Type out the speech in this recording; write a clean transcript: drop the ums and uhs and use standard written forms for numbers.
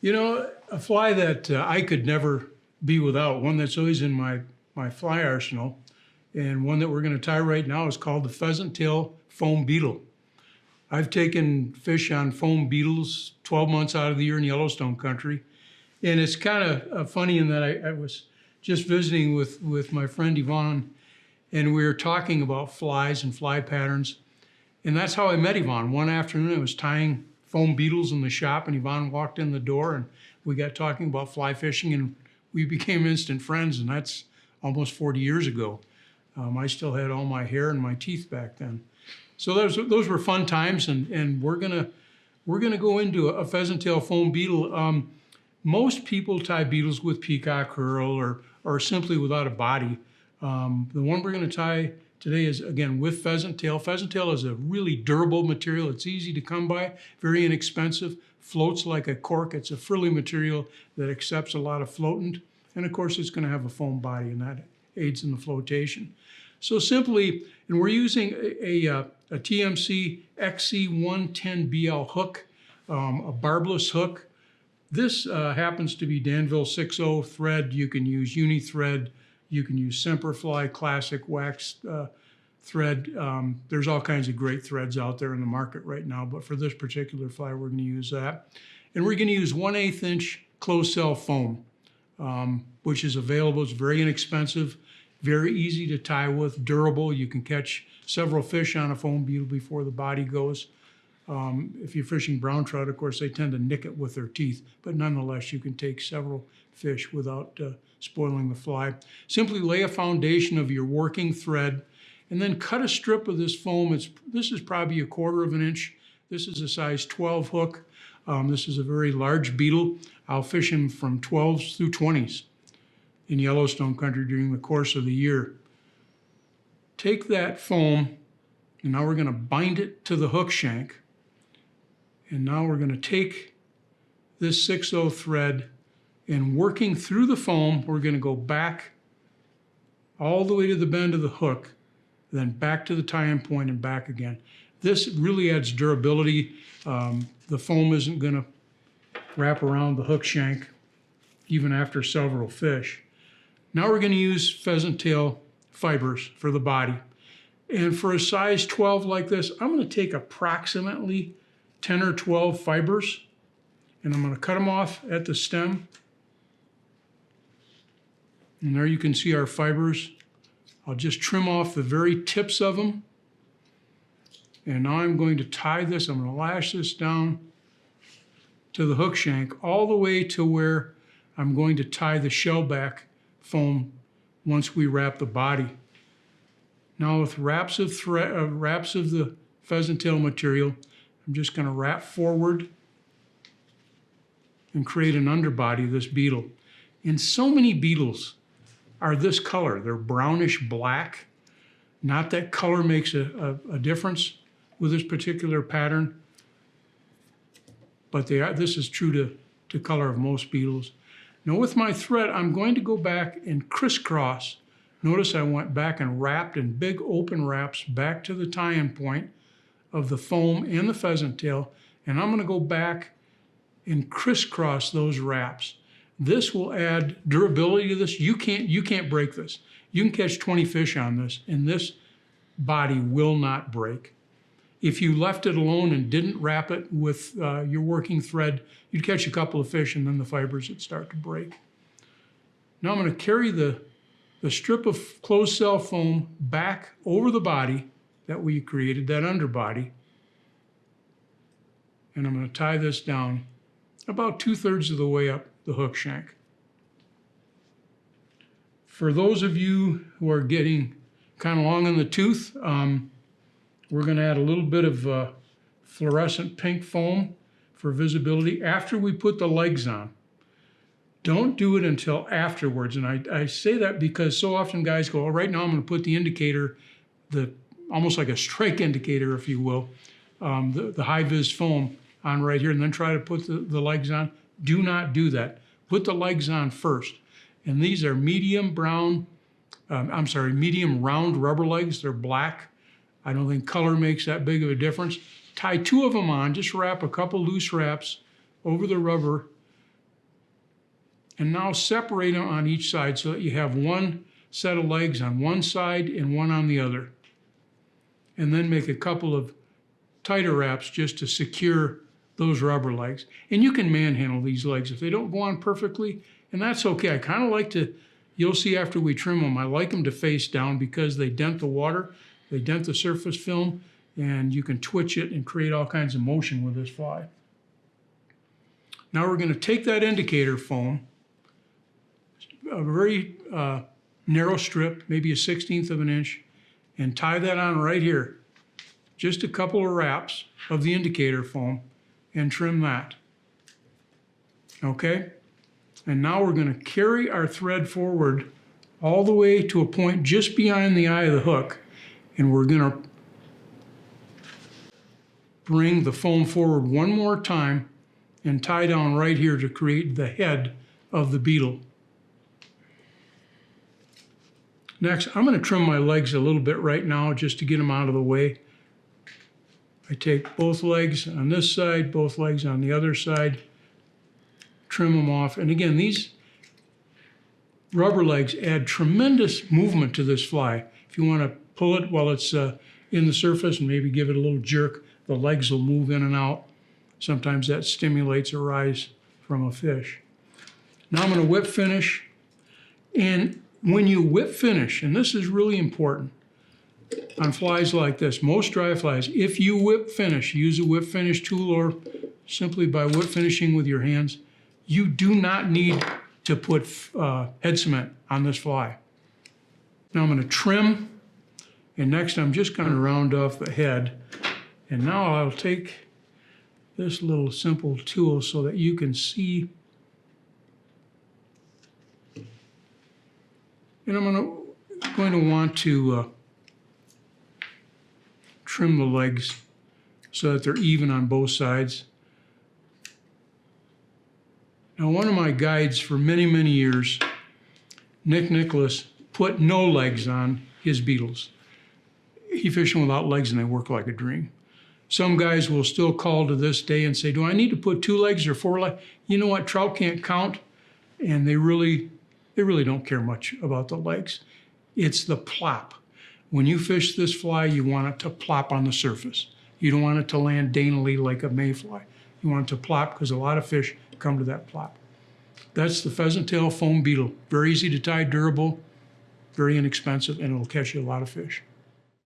You know, a fly that I could never be without, one that's always in my fly arsenal, and one that we're going to tie right now is called the pheasant tail foam beetle. I've taken fish on foam beetles 12 months out of the year in Yellowstone country. And it's kind of funny in that I was just visiting with my friend Yvonne, and we were talking about flies and fly patterns. And that's how I met Yvonne. One afternoon, I was tying foam beetles in the shop, and Yvonne walked in the door, and we got talking about fly fishing, and we became instant friends, and that's almost 40 years ago. I still had all my hair and my teeth back then. So those were fun times, and we're gonna go into a pheasant tail foam beetle. Most people tie beetles with peacock herl or simply without a body. The one we're going to tie today is, again, with pheasant tail. Pheasant tail is a really durable material. It's easy to come by, very inexpensive, floats like a cork. It's a frilly material that accepts a lot of floatant. And of course, it's going to have a foam body, and that aids in the flotation. So simply, and we're using a TMC XC110BL hook, a barbless hook. This happens to be Danville 6.0 thread. You can use UNI-Thread. You can use Semperfli classic wax thread. There's all kinds of great threads out there in the market right now, but for this particular fly, we're going to use that. And we're going to use 1/8 inch closed cell foam, which is available. It's very inexpensive, very easy to tie with, durable. You can catch several fish on a foam beetle before the body goes. If you're fishing brown trout, of course, they tend to nick it with their teeth, but nonetheless, you can take several fish without spoiling the fly. Simply lay a foundation of your working thread and then cut a strip of this foam. This is probably 1/4 inch. This is a size 12 hook. This is a very large beetle. I'll fish him from 12s through 20s in Yellowstone country during the course of the year. Take that foam, and now we're going to bind it to the hook shank. And now we're going to take this 6/0 thread, and working through the foam, we're going to go back all the way to the bend of the hook, then back to the tie-in point and back again. This really adds durability. The foam isn't going to wrap around the hook shank even after several fish. Now we're going to use pheasant tail fibers for the body. And for a size 12 like this, I'm going to take approximately 10 or 12 fibers, and I'm going to cut them off at the stem. And there you can see our fibers. I'll just trim off the very tips of them. And now I'm going to tie this, I'm going to lash this down to the hook shank all the way to where I'm going to tie the shellback foam once we wrap the body. Now with wraps of the pheasant tail material, I'm just going to wrap forward and create an underbody of this beetle. And so many beetles are this color. They're brownish black. Not that color makes a difference with this particular pattern, but this is true to color of most beetles. Now with my thread, I'm going to go back and crisscross. Notice I went back and wrapped in big open wraps back to the tie-in point of the foam and the pheasant tail, and I'm going to go back and crisscross those wraps. This will add durability to this. You can't break this. You can catch 20 fish on this, and this body will not break. If you left it alone and didn't wrap it with your working thread, you'd catch a couple of fish, and then the fibers would start to break. Now I'm going to carry the strip of closed cell foam back over the body that we created, that underbody. And I'm going to tie this down about 2/3 of the way up the hook shank. For those of you who are getting kind of long in the tooth, we're going to add a little bit of fluorescent pink foam for visibility after we put the legs on. Don't do it until afterwards. And I say that because so often guys go, oh, right now I'm going to put the indicator, almost like a strike indicator, if you will, the high-vis foam on right here, and then try to put the legs on. Do not do that. Put the legs on first. And these are medium round rubber legs. They're black. I don't think color makes that big of a difference. Tie 2 of them on. Just wrap a couple loose wraps over the rubber And now separate them on each side so that you have one set of legs on one side and one on the other. And then make a couple of tighter wraps just to secure those rubber legs. And you can manhandle these legs if they don't go on perfectly, and that's okay. I kind of like to, you'll see after we trim them, I like them to face down because they dent the water, they dent the surface film, and you can twitch it and create all kinds of motion with this fly. Now we're going to take that indicator foam, a very narrow strip, maybe a 1/16 of an inch, and tie that on right here. Just a couple of wraps of the indicator foam and trim that. Okay? And now we're going to carry our thread forward all the way to a point just behind the eye of the hook, and we're going to bring the foam forward one more time and tie down right here to create the head of the beetle. Next, I'm going to trim my legs a little bit right now just to get them out of the way. I take both legs on this side, both legs on the other side, trim them off. And again, these rubber legs add tremendous movement to this fly. If you want to pull it while it's in the surface and maybe give it a little jerk, the legs will move in and out. Sometimes that stimulates a rise from a fish. Now I'm going to whip finish. And when you whip finish, and this is really important on flies like this, most dry flies, if you whip finish, use a whip finish tool or simply by whip finishing with your hands, you do not need to put head cement on this fly. Now I'm going to trim, and next I'm just going to round off the head. And now I'll take this little simple tool so that you can see. And I'm going to want to trim the legs so that they're even on both sides. Now, one of my guides for many, many years, Nick Nicholas, put no legs on his beetles. He fished them without legs and they work like a dream. Some guys will still call to this day and say, do I need to put 2 legs or 4 legs? You know what, trout can't count, and they really don't care much about the legs. It's the plop. When you fish this fly, you want it to plop on the surface. You don't want it to land daintily like a mayfly. You want it to plop because a lot of fish come to that plop. That's the pheasant tail foam beetle. Very easy to tie, durable, very inexpensive, and it'll catch you a lot of fish.